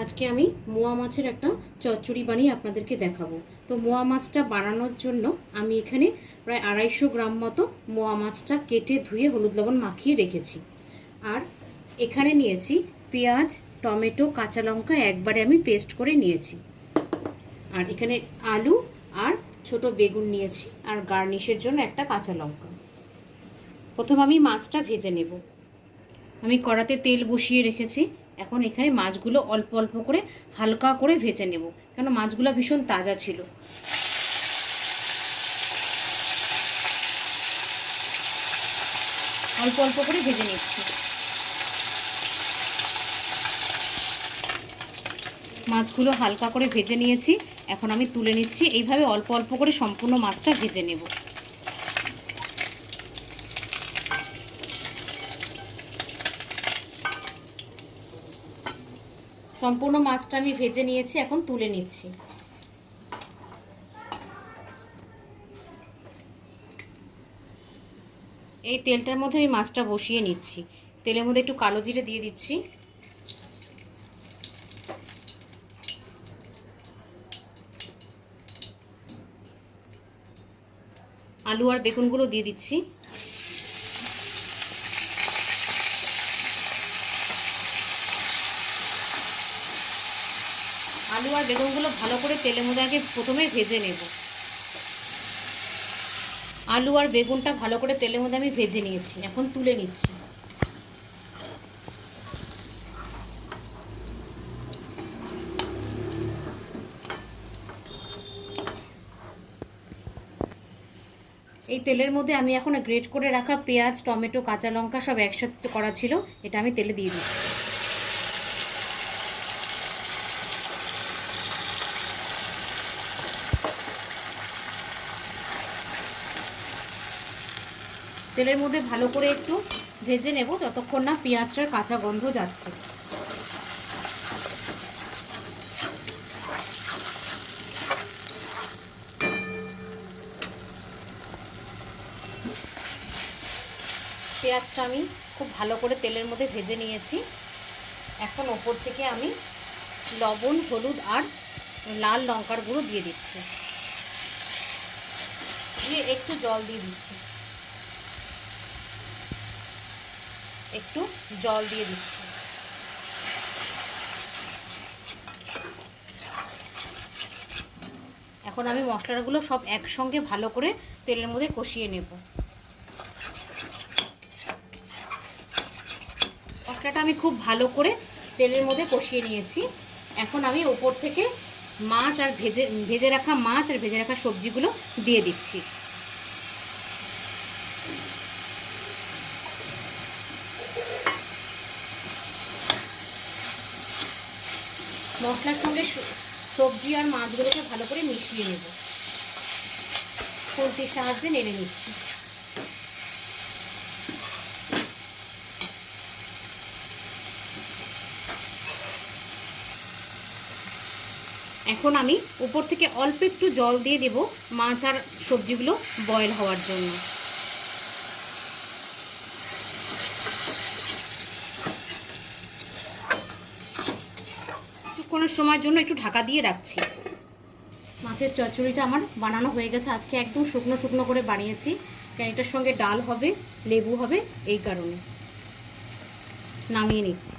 আজকে আমি মোয়া মাছের একটা চচ্চড়ি বানিয়ে আপনাদেরকে দেখাবো। তো মোয়া মাছটা বানানোর জন্য আমি এখানে প্রায় 250 গ্রাম মতো মোয়া মাছটা কেটে ধুয়ে হলুদ লবণ মাখিয়ে রেখেছি। আর এখানে নিয়েছি পেঁয়াজ, টমেটো, কাঁচা লঙ্কা একবারে আমি পেস্ট করে নিয়েছি। আর এখানে আলু আর ছোট বেগুন নিয়েছি, আর গার্নিশের জন্য একটা কাঁচা লঙ্কা। প্রথম আমি মাছটা ভেজে নেব। আমি কড়াতে তেল বসিয়ে রেখেছি। এখন এখানে মাছগুলো অল্প অল্প করে হালকা করে ভেজে নেব, কেন মাছগুলো ভীষণ তাজা ছিল। অল্প অল্প করে ভেজে নিচ্ছি। মাছগুলো হালকা করে ভেজে নিয়েছি, এখন আমি তুলে নিচ্ছি। এইভাবে অল্প অল্প করে সম্পূর্ণ মাছটা ভেজে নেব। সম্পূর্ণ মাছটা আমি ভেজে নিয়েছি, এখন তুলে নিচ্ছি। এই তেলটার মধ্যে আমি মাছটা বসিয়ে নিচ্ছি। তেলের মধ্যে একটু কালো জিরে দিয়ে দিচ্ছি। আলু আর বেগুনগুলো দিয়ে দিচ্ছি। আলু আর বেগুনগুলো ভালো করে তেলের মধ্যে আগে প্রথমে ভেজে নেব। আলু আর বেগুনটা ভালো করে তেলের মধ্যে আমি ভেজে নিয়েছি, এখন তুলে নিচ্ছি। এই তেলের মধ্যে আমি এখন গ্রেট করে রাখা পেঁয়াজ, টমেটো, কাঁচা লঙ্কা সব একসাথে করা ছিল, এটা আমি তেলে দিয়ে দিচ্ছি। তেলের মধ্যে ভালো করে একটু ভেজে নেব যতক্ষণ না পেঁয়াজটার কাঁচা গন্ধ যাচ্ছে। পেঁয়াজটা আমি খুব ভালো করে তেলের মধ্যে ভেজে নিয়েছি। এখন ওপর থেকে আমি লবণ, হলুদ আর লাল লঙ্কার গুঁড়ো দিয়ে দিচ্ছি, দিয়ে একটু জল দিয়ে দিচ্ছি। একটু জল দিয়ে দিচ্ছি। এখন আমি মশলাগুলো সব একসঙ্গে ভালো করে তেলের মধ্যে কষিয়ে নেব। মশলাটা আমি খুব ভালো করে তেলের মধ্যে কষিয়ে নিয়েছি। এখন আমি ওপর থেকে মাছ আর ভেজে রাখা সবজিগুলো দিয়ে দিচ্ছি। মশলার সঙ্গে সবজি আর মাছগুলোকে ভালো করে মিশিয়ে নেব। খুন্তির সাহায্যে নেড়ে নিচ্ছি। এখন আমি উপর থেকে অল্প একটু জল দিয়ে দেব মাছ আর সবজিগুলো বয়েল হওয়ার জন্য। কিছুক্ষণের সময়ের জন্য একটু ঢাকা দিয়ে রাখছি। মাছের চচ্চড়িটা আমার বানানো হয়ে গেছে। আজকে একদম শুকনো শুকনো করে বানিয়েছি, কারণ এটার সঙ্গে ডাল হবে, লেবু হবে, এই কারণে। নামিয়ে নিচ্ছি।